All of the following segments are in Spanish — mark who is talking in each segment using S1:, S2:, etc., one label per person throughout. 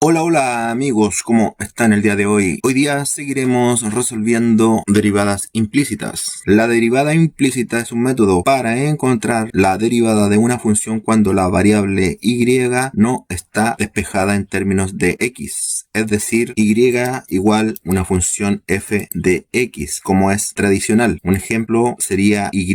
S1: Hola, hola amigos, ¿cómo están el día de hoy? Hoy día seguiremos resolviendo derivadas implícitas. La derivada implícita es un método para encontrar la derivada de una función cuando la variable y no está despejada en términos de x. Es decir, y igual una función f de x, como es tradicional. Un ejemplo sería y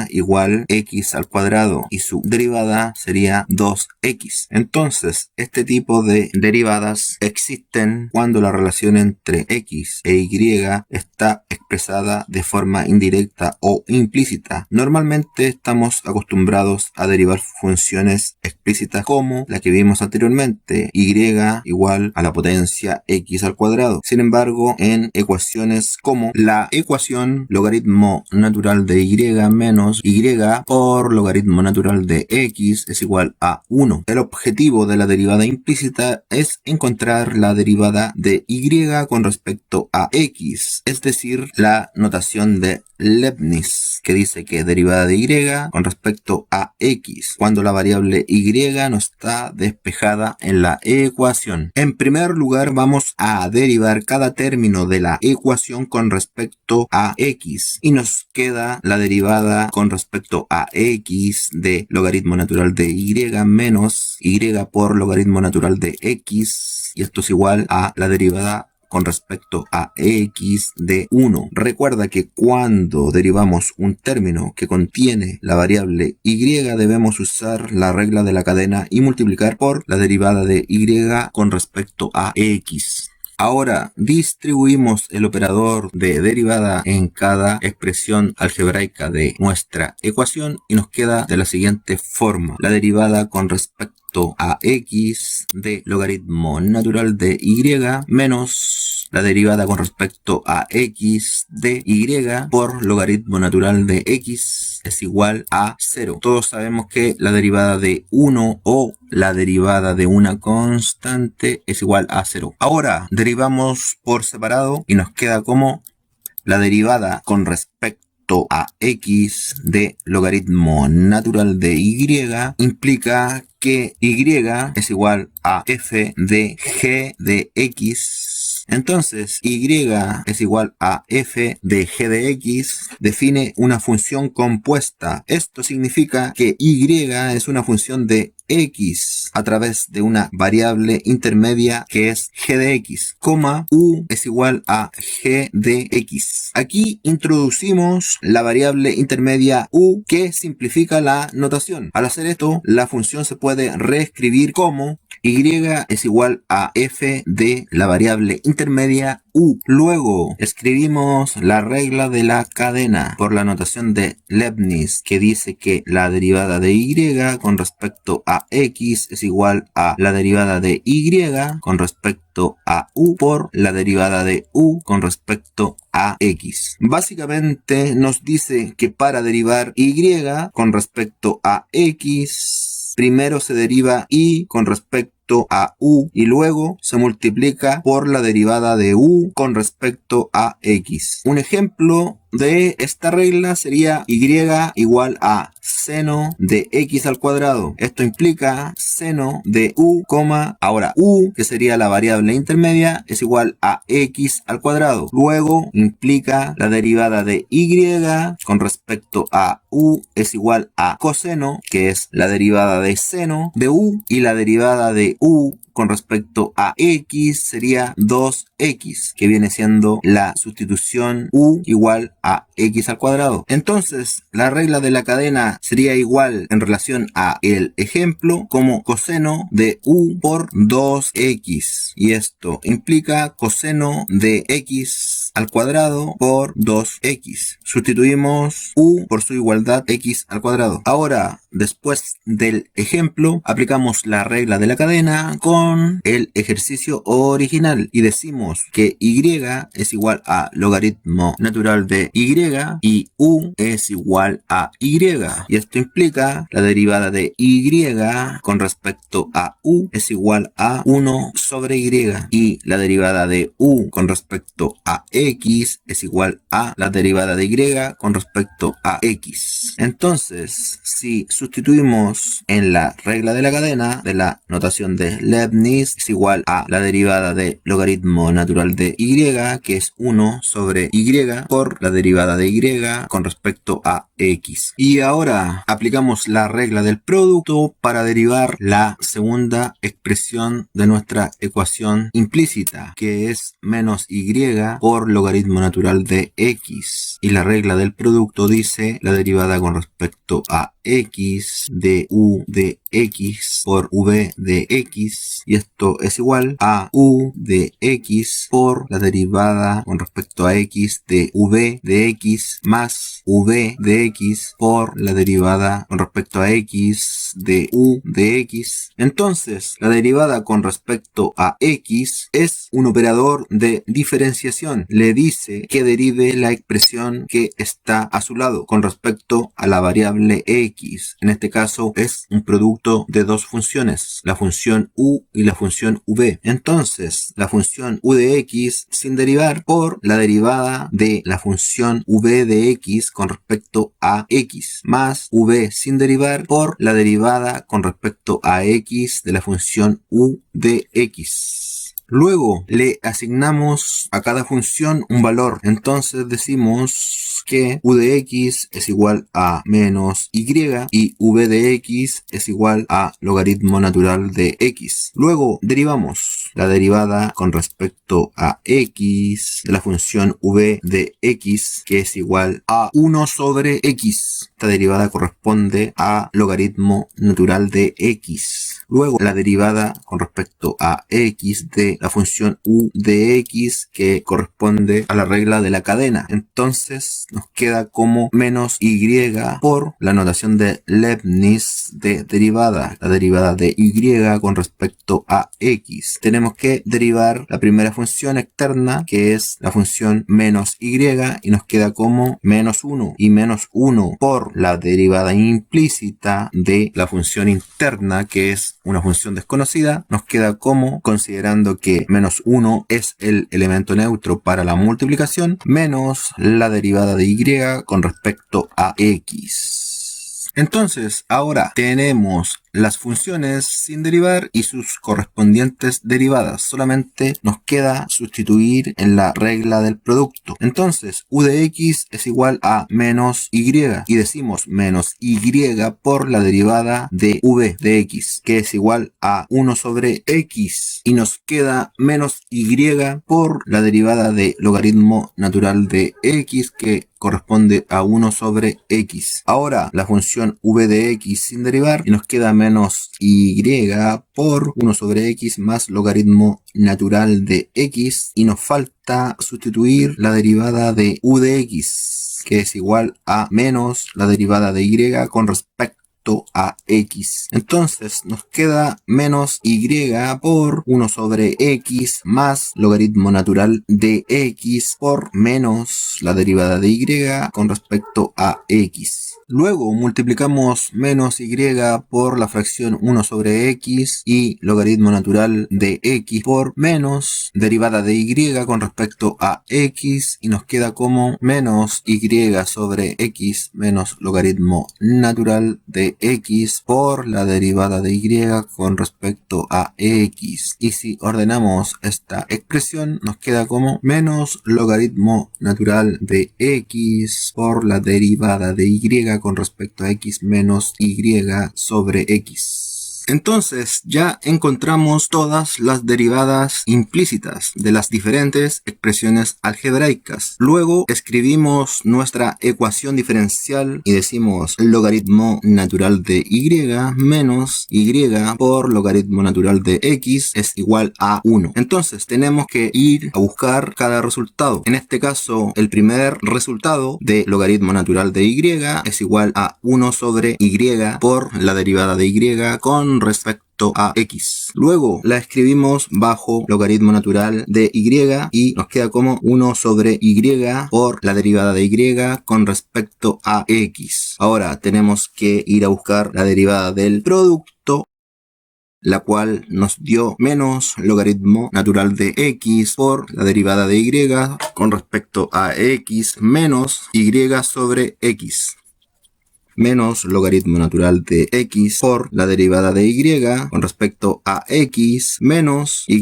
S1: igual x al cuadrado y su derivada sería 2x. Entonces, este tipo de derivadas existen cuando la relación entre x e y está expresada de forma indirecta o implícita. Normalmente estamos acostumbrados a derivar funciones explícitas como la que vimos anteriormente, y igual a la potencia x al cuadrado. Sin embargo, en ecuaciones como la ecuación logaritmo natural de y menos y por logaritmo natural de x es igual a 1. El objetivo de la derivada implícita es encontrar la derivada de y con respecto a x, es decir, la notación de Leibniz, que dice que derivada de y con respecto a x, cuando la variable y no está despejada en la ecuación. En primer lugar, vamos a derivar cada término de la ecuación con respecto a x, y nos queda la derivada con respecto a x de logaritmo natural de y menos y por logaritmo natural de x, y esto es igual a la derivada con respecto a x de 1. Recuerda que cuando derivamos un término que contiene la variable y debemos usar la regla de la cadena y multiplicar por la derivada de y con respecto a x. Ahora distribuimos el operador de derivada en cada expresión algebraica de nuestra ecuación y nos queda de la siguiente forma: la derivada con respecto a x de logaritmo natural de y menos la derivada con respecto a x de y por logaritmo natural de x es igual a 0. Todos sabemos que la derivada de 1 o la derivada de una constante es igual a 0. Ahora derivamos por separado y nos queda como la derivada con respecto a x de logaritmo natural de y implica que y es igual a f de g de x. Entonces, y es igual a f de g de x define una función compuesta. Esto significa que y es una función de x a través de una variable intermedia que es g de x, u es igual a g de x. Aquí introducimos la variable intermedia u que simplifica la notación. Al hacer esto, la función se puede reescribir como y es igual a f de la variable intermedia u. Luego escribimos la regla de la cadena por la notación de Leibniz, que dice que la derivada de y con respecto a x es igual a la derivada de y con respecto a u por la derivada de u con respecto a x. Básicamente nos dice que para derivar y con respecto a x, primero se deriva y con respecto a u y luego se multiplica por la derivada de u con respecto a x. Un ejemplo de esta regla sería y igual a seno de x al cuadrado. Esto implica seno de u, ahora u, que sería la variable intermedia, es igual a x al cuadrado. Luego implica la derivada de y con respecto a u es igual a coseno, que es la derivada de seno de u, y la derivada de u con respecto a x sería 2x, que viene siendo la sustitución u igual a x al cuadrado. Entonces, la regla de la cadena sería igual en relación a el ejemplo como coseno de u por 2x. Y esto implica coseno de x al cuadrado por 2x. Sustituimos u por su igualdad x al cuadrado. Ahora, después del ejemplo, aplicamos la regla de la cadena con el ejercicio original y decimos que y es igual a logaritmo natural de y y u es igual a y. Y esto implica la derivada de y con respecto a u es igual a 1 sobre y la derivada de u con respecto a x es igual a la derivada de y con respecto a x. Entonces, si sustituimos en la regla de la cadena de la notación de Leibniz es igual a la derivada de logaritmo natural de y, que es 1 sobre y, por la derivada de y con respecto a x. Y ahora aplicamos la regla del producto para derivar la segunda expresión de nuestra ecuación implícita, que es menos y por logaritmo natural de x. Y la regla del producto dice la derivada con respecto a x de u de x por v de x, y esto es igual a u de x por la derivada con respecto a x de v de x más v de x por la derivada con respecto a x de u de x. Entonces, la derivada con respecto a x es un operador de diferenciación. Le dice que derive la expresión que está a su lado con respecto a la variable x. En este caso es un producto de dos funciones, la función u y la función v. Entonces, la función u de x sin derivar por la derivada de la función v de x con respecto a x más v sin derivar por la derivada con respecto a x de la función u de x. Luego le asignamos a cada función un valor. Entonces decimos que u de x es igual a menos y v de x es igual a logaritmo natural de x. Luego derivamos la derivada con respecto a x de la función v de x, que es igual a 1 sobre x. Esta derivada corresponde a logaritmo natural de x. Luego la derivada con respecto a x de la función u de x, que corresponde a la regla de la cadena. Entonces nos queda como menos y por la notación de Leibniz de derivada. La derivada de y con respecto a x. Tenemos que derivar la primera función externa, que es la función menos y nos queda como menos 1 y menos 1 por la derivada implícita de la función interna, que es una función desconocida. Nos queda como, considerando que menos 1 es el elemento neutro para la multiplicación, menos la derivada de y con respecto a x. Entonces, ahora tenemos las funciones sin derivar y sus correspondientes derivadas. Solamente nos queda sustituir en la regla del producto. Entonces, u de x es igual a menos y decimos menos y por la derivada de v de x, que es igual a 1 sobre x, y nos queda menos y por la derivada de logaritmo natural de x, que corresponde a 1 sobre x. Ahora la función v de x sin derivar y nos queda menos y por 1 sobre x más logaritmo natural de x, y nos falta sustituir la derivada de u de x, que es igual a menos la derivada de y con respecto a x. Entonces nos queda menos y por 1 sobre x más logaritmo natural de x por menos la derivada de y con respecto a x. Luego multiplicamos menos y por la fracción 1 sobre x y logaritmo natural de x por menos derivada de y con respecto a x, y nos queda como menos y sobre x menos logaritmo natural de x por la derivada de y con respecto a x. Y si ordenamos esta expresión nos queda como menos logaritmo natural de x por la derivada de y con respecto a x menos y sobre x. Entonces ya encontramos todas las derivadas implícitas de las diferentes expresiones algebraicas. Luego escribimos nuestra ecuación diferencial y decimos logaritmo natural de y menos y por logaritmo natural de x es igual a 1. Entonces tenemos que ir a buscar cada resultado. En este caso, el primer resultado de logaritmo natural de y es igual a 1 sobre y por la derivada de y con respecto respecto a x. Luego la escribimos bajo logaritmo natural de y nos queda como 1 sobre y por la derivada de y con respecto a x. Ahora tenemos que ir a buscar la derivada del producto, la cual nos dio menos logaritmo natural de x por la derivada de y con respecto a x menos y sobre x. Menos logaritmo natural de x por la derivada de y con respecto a x menos y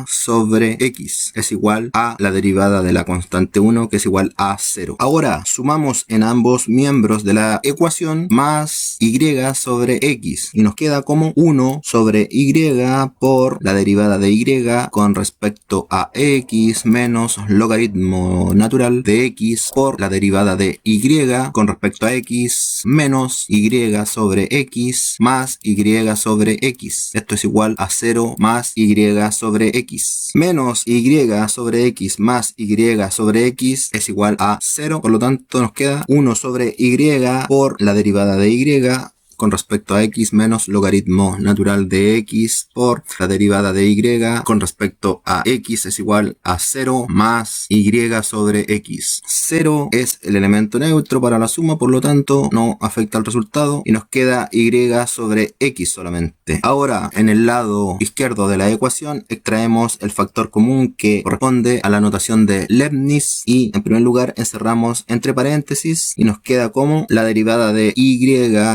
S1: sobre x es igual a la derivada de la constante 1, que es igual a 0. Ahora sumamos en ambos miembros de la ecuación más y sobre x y nos queda como 1 sobre y por la derivada de y con respecto a x menos logaritmo natural de x por la derivada de y con respecto a x menos y sobre x más y sobre x. Esto es igual a 0 más y sobre x. Menos y sobre x más y sobre x es igual a 0. Por lo tanto nos queda 1 sobre y por la derivada de y con respecto a x menos logaritmo natural de x por la derivada de y con respecto a x es igual a 0 más y sobre x. 0 es el elemento neutro para la suma, por lo tanto no afecta al resultado y nos queda y sobre x solamente. Ahora en el lado izquierdo de la ecuación extraemos el factor común que corresponde a la notación de Leibniz y en primer lugar encerramos entre paréntesis y nos queda como la derivada de y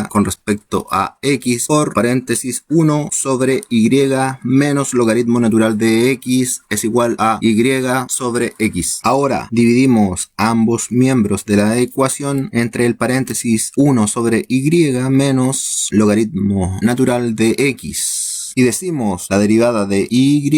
S1: con respecto a x por paréntesis 1 sobre y menos logaritmo natural de x es igual a y sobre x. Ahora dividimos ambos miembros de la ecuación entre el paréntesis 1 sobre y menos logaritmo natural de x. Y decimos la derivada de y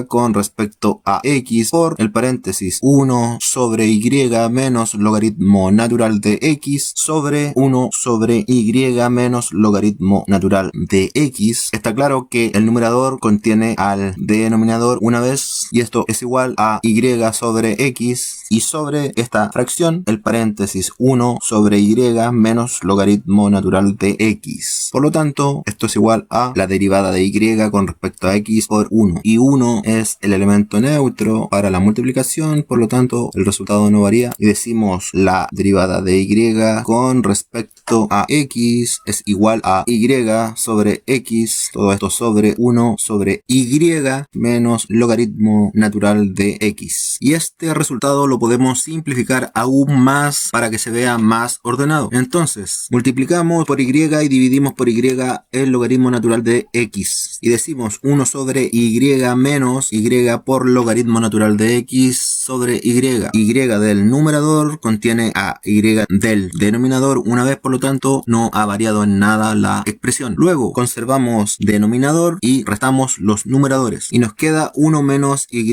S1: con respecto a x por el paréntesis 1 sobre y menos logaritmo natural de x sobre 1 sobre y menos logaritmo natural de x. Está claro que el numerador contiene al denominador una vez y esto es igual a y sobre x y sobre esta fracción el paréntesis 1 sobre y menos logaritmo natural de x. Por lo tanto esto es igual a la derivada de y con respecto a x por 1 y 1 es el elemento neutro para la multiplicación, por lo tanto el resultado no varía y decimos la derivada de y con respecto a x es igual a y sobre x, todo esto sobre 1 sobre y menos logaritmo natural de x. Y este resultado lo podemos simplificar aún más para que se vea más ordenado. Entonces multiplicamos por y dividimos por y el logaritmo natural de x y decimos 1 sobre y menos y por logaritmo natural de x sobre y. Y del numerador contiene a y del denominador una vez, por lo tanto no ha variado en nada la expresión. Luego conservamos denominador y restamos los numeradores y nos queda 1 menos y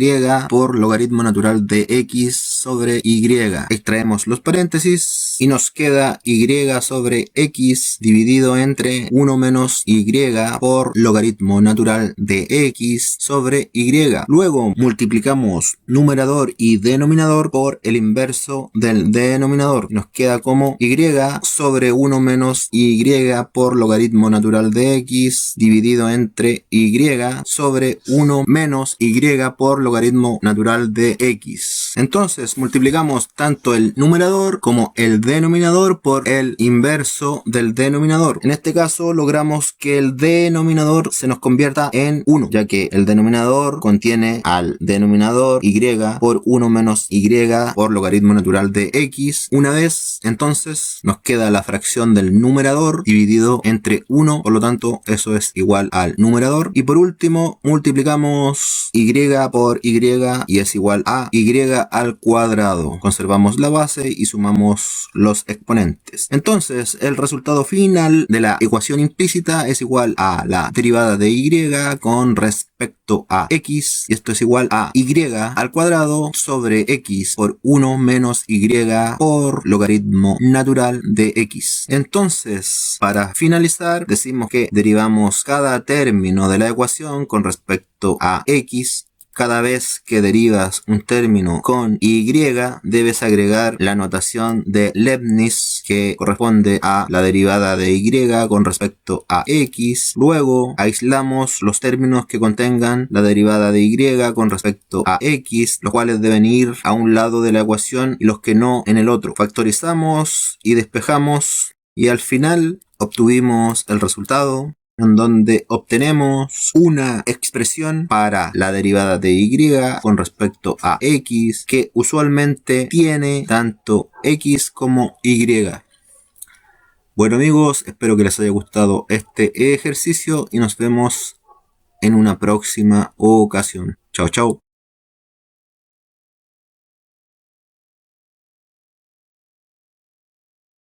S1: por logaritmo natural de x sobre y. Extraemos los paréntesis y nos queda y sobre x dividido entre 1 menos y por logaritmo natural de x sobre y. Luego multiplicamos numerador y denominador por el inverso del denominador. Nos queda como y sobre 1 menos y por logaritmo natural de x dividido entre y sobre 1 menos y por logaritmo natural de x. Entonces multiplicamos tanto el numerador como el denominador por el inverso del denominador. En este caso logramos que el denominador se nos convierta en 1, ya que el denominador contiene al denominador y por 1 menos y por logaritmo natural de x. Una vez, entonces nos queda la fracción del numerador dividido entre 1, por lo tanto eso es igual al numerador. Y por último multiplicamos y por y es igual a y al cuadrado. Conservamos la base y sumamos los exponentes. Entonces el resultado final de la ecuación implícita es igual a la derivada de y con respecto a x y esto es igual a y al cuadrado sobre x por 1 menos y por logaritmo natural de x. Entonces para finalizar decimos que derivamos cada término de la ecuación con respecto a x. Cada vez que derivas un término con y, debes agregar la notación de Leibniz que corresponde a la derivada de y con respecto a x. Luego aislamos los términos que contengan la derivada de y con respecto a x, los cuales deben ir a un lado de la ecuación y los que no en el otro. Factorizamos y despejamos y al final obtuvimos el resultado en donde obtenemos una expresión para la derivada de y con respecto a x que usualmente tiene tanto x como y. Bueno amigos, espero que les haya gustado este ejercicio y nos vemos en una próxima ocasión. Chao, chao.